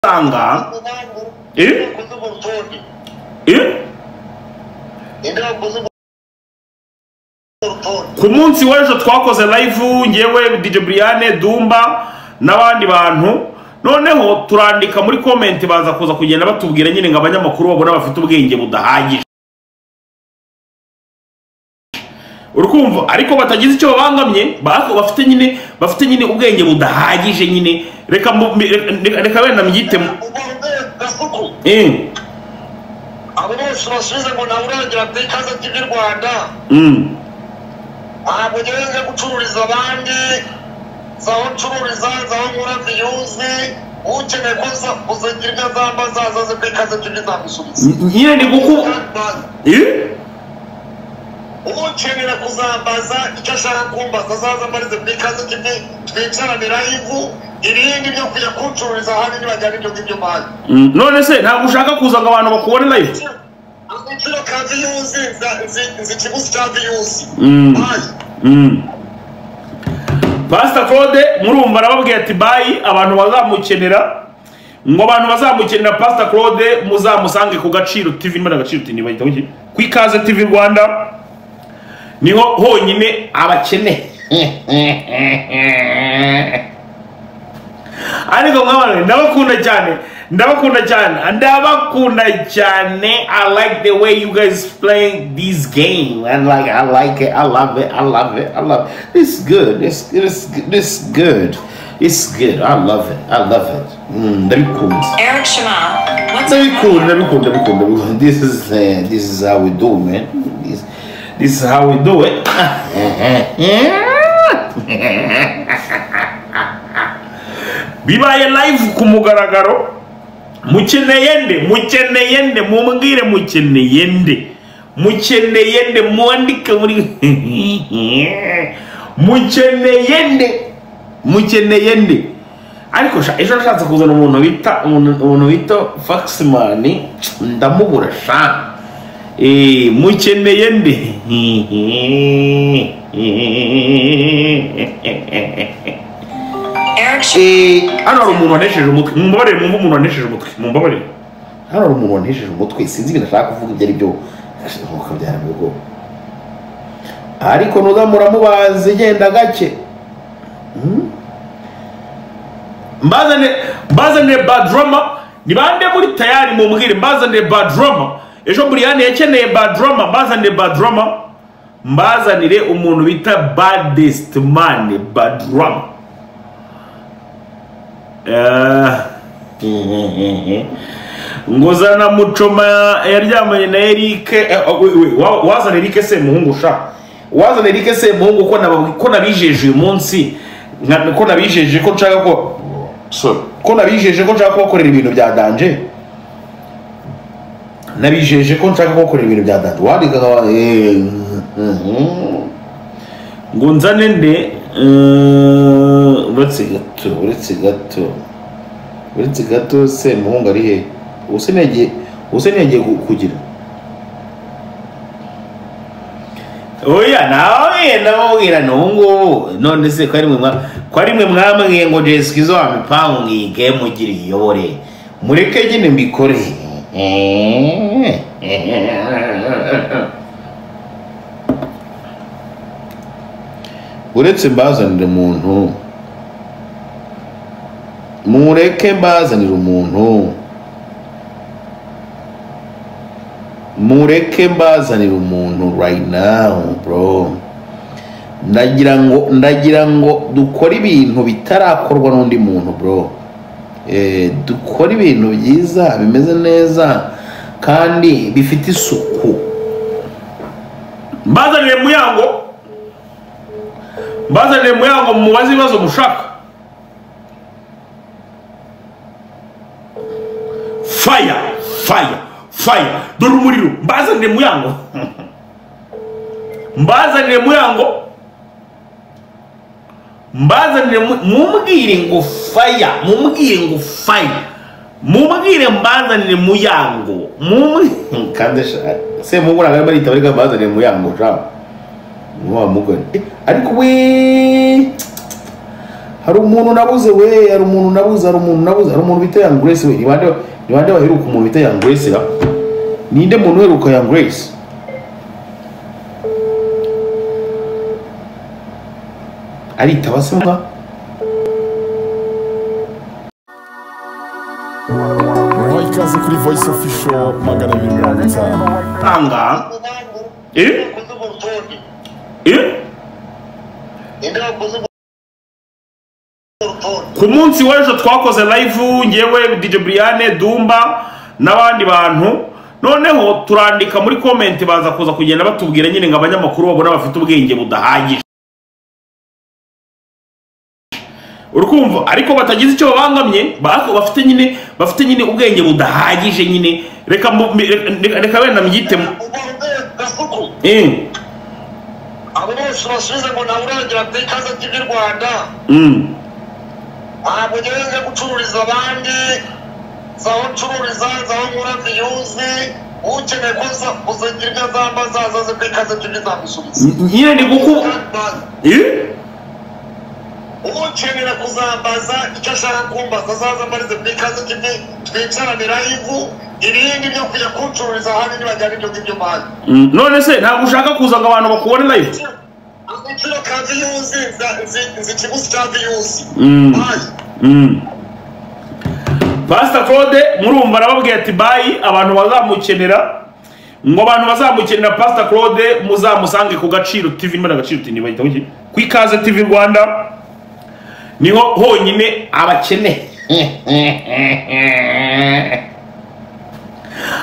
Sanga ku munsi w'ejo twakoze live ngewe DJ Brian Dumba n'abandi bantu noneho turandika muri comment baza kuza kugenda batubwira nyine ngo abanyamakuru babona bafite ubwenge budahagije urukumva ariko batagize icyo babangamye bafite nyine ubwenge budahagije nyine reka wenda mbyitemo abo bose basubiza ngo nawe uragira ati kaza TV Rwanda ntabwo ugeze gucururiza abandi zaho ncururiza zaho nkora viyuzi ukeneye kuzagira ibyo azamba zazaze kuri kaza TV zamusubiza nyine ni guku ukenera kuzambaza icyo ashaka kumbaza zaza mbarize kuri kaza TV twicarane live irindi byo kujya kucururiza hano nibajyana ibyo ngibyo mali none se ntabwo ushaka kuza ngo abantu bakubone live agaciro ka viyuzi nzikiguzi cya viyuzi Pastor Claude murumva arababwiye ati bayi abantu bazamukenera ngo abantu bazamukenera Pastor Claude muzamusange ku Gaciro TV nimba Gaciro TV bayita iki ku Ikaze TV Rwanda niho honyine abakene ariko nk'abantu ndabakunda cyane I like the way you guys playing this game and like I like it I love it this is good it's good I love it ndabikunda Eric Shema ndabikunda this is how we do man this is how we do it bibaye live ku mugaragaro mukeneye nde mumbwire mukeneye nde mwandike muri mukeneye nde ariko ejo nashatse kuzana umuntu bita Faxman ndamubura sha mukeneye nde hano hari umuntu wanesheje umutwe mumbabarire umuntu wanesheje umutwe sinzi ibintu ashaka kuvuga ibyo ari byo nkuko byarabigo ariko nuzamuramubaze genda gake mbazane bad drama ni bande muri tayari mumbwire mbazane bad drama ejo Brian yakeneye bad drama mbazanire umuntu bita baddest man bad drama ngozana Muchoma yaryamanye na Eric wazana Eric se muhungu sha wazana Eric se muhungu ko nabijeje uyu munsi ko nabijeje ko nshaka kubakorera ibintu bya danje wandika ngo nzane nde uretse gato se muhungu ari he useneye kugira oya nawe ndamubwira nungu none se ko ari mwe mwambwiye ngo Jeskizo wamipangu ngige mugire iyobore mureke nyine mbikore uretse mbazanire umuntu mureke mbazanire umuntu right now bro ndagira ngo dukore ibintu bitarakorwa n'undi muntu bro dukore ibintu byiza bimeze neza kandi bifite isuku mbazanire muyango mubaze ibibazo mushaka fire dore umuriro mbazanire muyango mumbwire ngo fire mbazanire muyango kandi se mungu nagaye barita bari mbazanire muyango sha mugore ariko we hari umuntu nabuze we, hari umuntu bita Young Grace we. Ni bande baheruka umuntu bita Young Grace ra? Ninde muntu uheruka Young Grace? Ari tabasema ikaze kuri Voice Official magana 250 tanga ku munsi w'ejo twakoze live ngewe DJ Briane Dumba n'abandi bantu, noneho turandika muri comment baza kuza kugenda batubwira nyine ngo abanyamakuru babona bafite ubwenge budahagije, urukumva, ariko batagize icyo babangamye, bafite nyine ubwenge budahagije nyine. Reka wenda mbyitemo abo bose basubiza ngo nawe uragira ati Ikaze TV Rwanda ntabwo ugeze gucururiza abandi, zaho ncururiza, zaho nkora viyuzi, ukeneye ko uzagira ibyo azamba zazaze ku Ikaze TV zamusubiza nyine ni guku ukenera kuzambaza icyo ashaka kumbaza azaza mbarize ku Ikaze TV twicarane live, ibindi byo kujya kuncururiza ahandi ntibajyana ibyo ngibyo mani. None se ntabwo ushaka kuza ngo abantu bakubone live? Agaciro ka viyuzi nzi ikiguzi cya viyuzi. Pastor Claude murumva arababwiye ati bayi abantu bazamukenera, ngo abantu bazamukenera Pastor Claude muzamusange ku Gaciro TV. Mbona Gaciro TV bayita iki? Ku Ikaze TV Rwanda niho honyine abakene.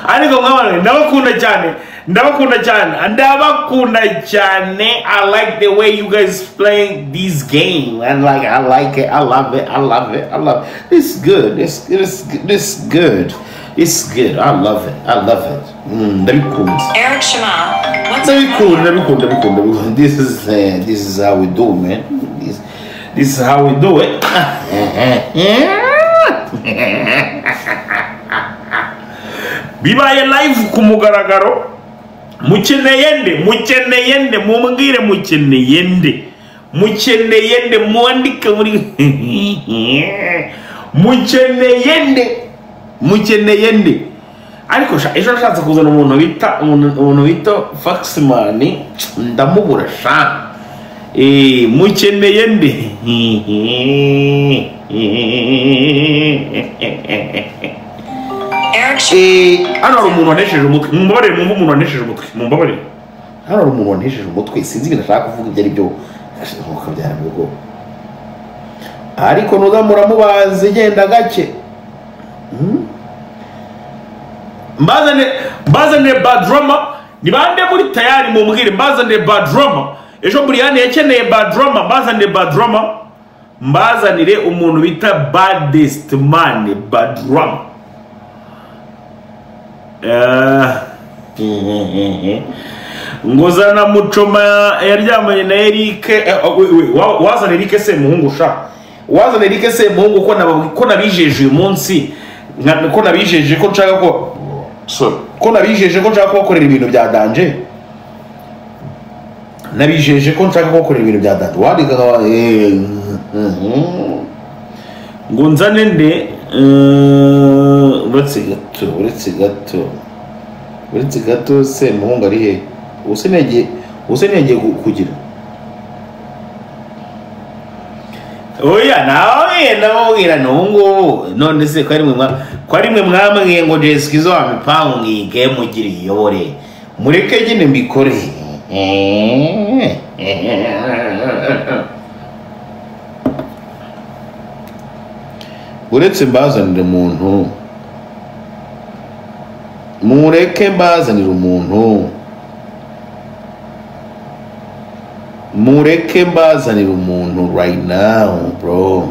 Ariko mwana ndabakunda cyane. I like the way you guys playing this game, and like I like it. I love it. It's good. It's good. I love it. Ndabikunda. Eric Shema. Ndabikunda. This is how we do, man. This is how we do it. Bibaye live ku mugaragaro. Mukeneye nde mumbwire mukeneye nde mwandike muri mukeneye nde. Ariko ejo nashatse kuzana umuntu bita Faxman ndamubura sha. Mukeneye nde. Hano hari umuntu wanesheje umutwe. Mumbabarire umuntu wanesheje umutwe. Hano hari umuntu wanesheje umutwe. Sinzi ibintu ashaka kuvuga ibyo ari byo. Nkuko byarabwo. Ariko nuzamuramubaze genda gake. Mbazane bad drama. Ni bande muri tayari mumbwire mbazane bad drama. Ejo Briane yakeneye bad drama. Mbazane bad drama. Mbazanire umuntu bita baddest man bad drama. Ngozana Muchoma yaryamanye na Eric. Wazana Eric se muhungu sha. Wazana Eric se muhungu ko nabijeje uyu munsi. Ko nabijeje ko nshaka ko bakorera ibintu bya danje. Nabijeje ko nshaka ko bakorera ibintu bya danje. Wandika ngo nzane nde. Uretse gato se muhungu ari he? Useneye kugira. Oya nawe ndamubwira nungu none se ko ari mwe mwamwe ngo Jeskizo amipango ngige mugira iyobore. Mureke nyine mbikore. Uretse mbazanire umuntu. Mureke mbazanire umuntu right now bro.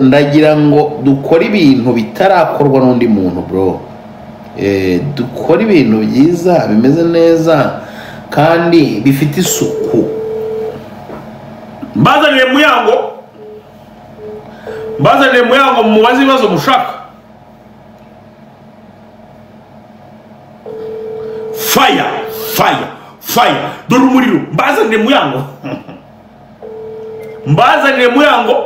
Ndagira ngo dukora ibintu bitarakorwa n'undi muntu bro. Dukora ibintu byiza bimeze neza kandi bifite isuku. Mbazanire muyango mubaze ibibazo mushaka. Fire. Dore umuriro mbazanire muyango. mbazanire Muyango,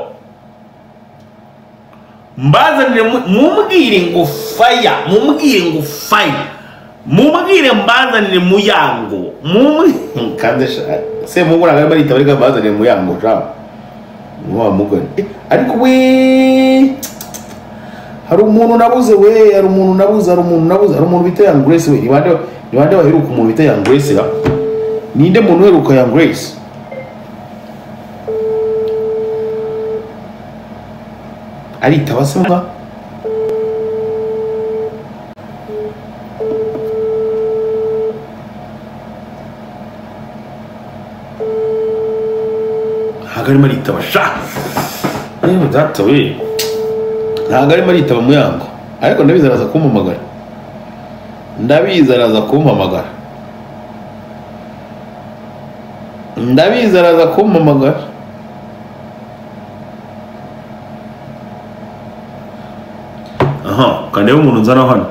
mbazanire mumubwire ngo fire, mumubwire ngo fire, mumubwire mbazanire Muyango, kandi se muburaga bari tabarika mbazanire Muyango ja wa mugani. Ariko we hari umuntu nabuze we, hari umuntu nabuze, hari umuntu bita Young Grace we. Ni bande baheruka umuntu bita Young Grace ra? Ninde muntu uheruka Young Grace? Ari tabasanga hagari maritaba sha ayo data we hagari maritaba Muyango, ariko ndabizi araza kumpamagara, ndabizi araza kumpamagara. Aha, kandi umuntu nzana hano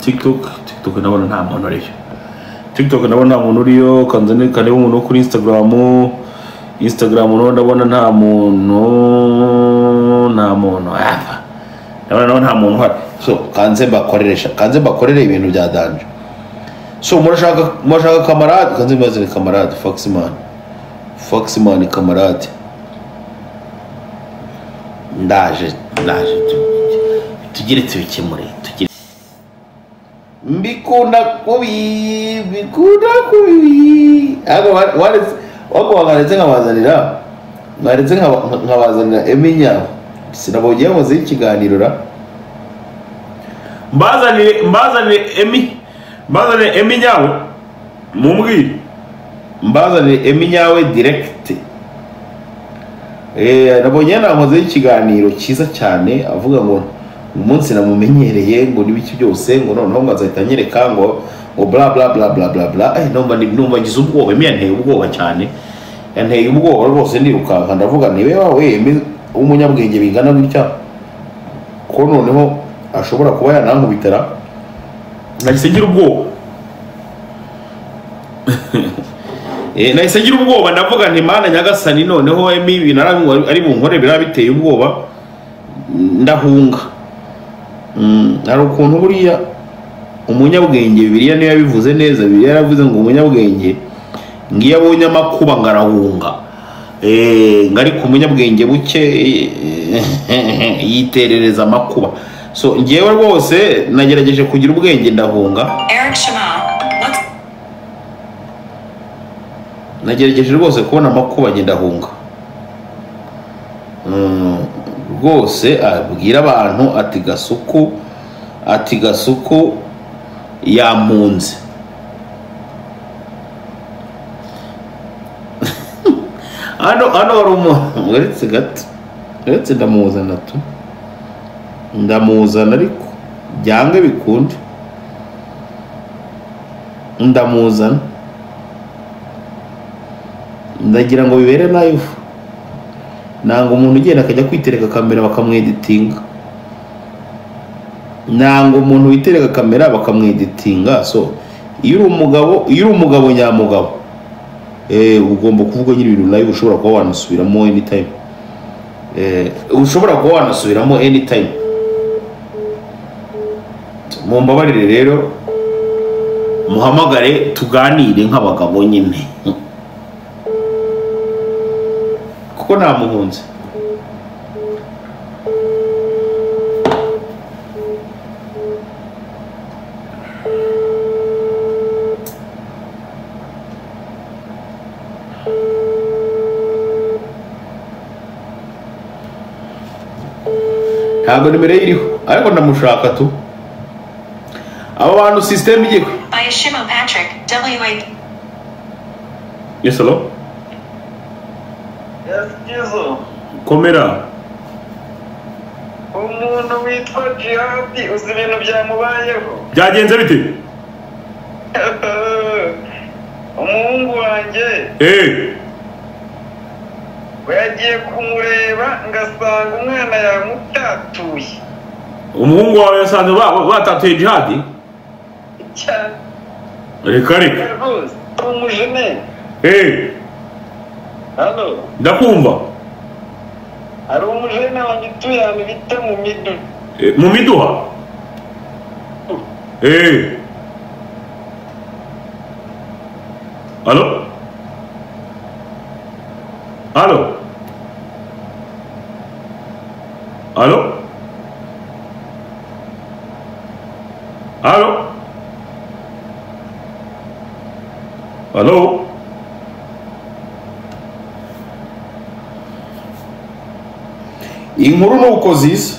TikTok nabona nta muntu uriyo. TikTok nabona nta muntu uriyo. Kanzane kandi umuntu kuri Instagram no ndabona nta muntu nta muntu hari. So kanze bakorere ibintu bya danje. So murashaka kamarade, kanze bazire kamarade Foxman kamarade. Ndaje tugire tubikemure, tugire mbikunda kubi wako wagaretse nkabazanira Eminya sinabonye muze ikiganiro ra. mbazanire Eminyawe mumbwire, mbazanire Eminyawe direct. Nabonye namuze ikiganiro cyiza cyane avuga ngo umunsi namumenyereye ngo nibiki byose ngo noneho ngazahita nyereka ngo bla bla bla bla bla bla. Numva ngize ubwoba, yanteye ubwoba cyane, yanteye ubwoba rwose ndirukanka ndavuga niwe wawe umunyabwenge bingana gutya ko noneho ashobora kuba yanankubitara. Nahise ngira ubwoba nahise ngira ubwoba ndavuga nti Mana Nyagasani noneho ibintu ari bunkore birabiteye ubwoba ndahunga. Hari ukuntu buriya umunyabwenge Bibiliya niyo yabivuze neza. Bibiliya yaravuze ngo umunyabwenge ngiye abonye amakuba ngarahunga. Ngari ku munyabwenge buke yiterereza amakuba. So ngiyewe rwose nagerageje kugira ubwenge ndahunga. Nagerageje rwose kubona amakuba ndahunga. Rwose abwira abantu ati Gasuku yampunze. Ano wari umuntu uretse gato, uretse ndamuzana ariko byange bikunde ndamuzana, ndagira ngo bibere live. Nanga umuntu ugenda akajya kwitereka kamera bakamweditinga, nanga umuntu witereka kamera bakamweditinga. So iyo uri umugabo nyamugabo ugomba kuvuga nyiri ibintu live, ushobora kuba wanasubiramo anytime, mumbabarire rero muhamagare tuganire nk'abagabo nyine kuko namuhunze. Ntabwo nimero iriho ariko ndamushaka tu. Abo bantu system igiye Bayishimo Patrick W8. Yes, hello. Yes, Kizo. Komera. Umuntu witwa Jihadi uzi ibintu byamubayeho. Byagenze bite? Umuhungu wanjye. Yagiye kumureba ngasanga umwana yamutatuye. Umuhungu wawe yasanze batatuye Jihadi? Cyane. reka reka umujene hano ndakumva hari umujene wanjye utuye ahantu bita mu midu mu miduha alo alo alo alo alo inkuru nuko ziza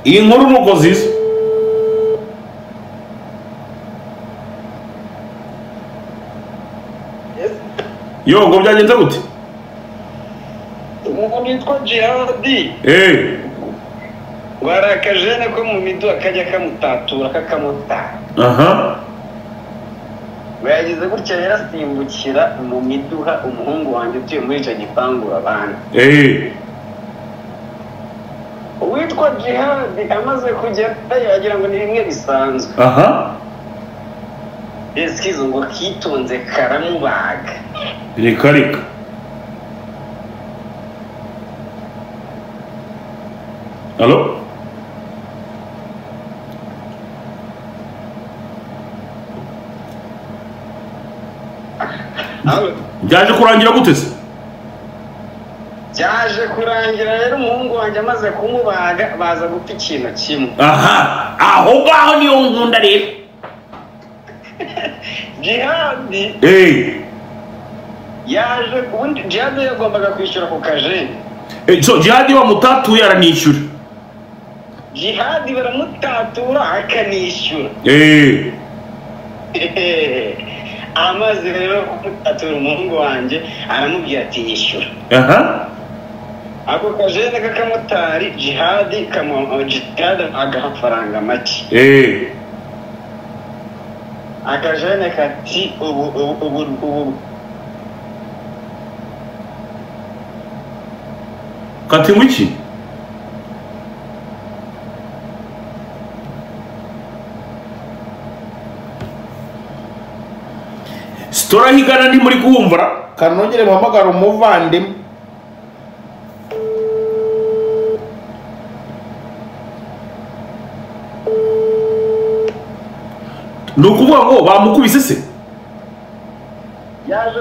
iyi nkuru nuko ziza yo ngo byagenze gute umuntu witwa Jihadi wari akajene ko mu midu akajya kamutatura kakamutara yagize gutya yarasimbukira mu miduha umuhungu wanjye utuye muri icyo gipangu abana uwitwa Jihadi amaze kugerayo agira ngo ni bimwe bisanzwe eskizo ngo kitonze karamubaga reka reka alo byaje kurangira gute se byaje kurangira rero umuhungu wanjye amaze kumubaga baza gupfa ikintu kimwe aho ngaho niyo nkunda rero Jihadi yaje ubundi Jihadi yagombaga kwishyura ku kajeni Jihadi bamutatuye aranishyura Jihadi baramutatura akanishyura amaze rero kumutatura umuhungu wanjye aramubwira ati yishyura ako kajene k'akamotari Jihadi agafaranga make akajene kati ubu kati ngwiki Stora higana ndi muri kumvura kanongere mpamagara umuvandimwe nukuvuga ngo bamukubise se yaje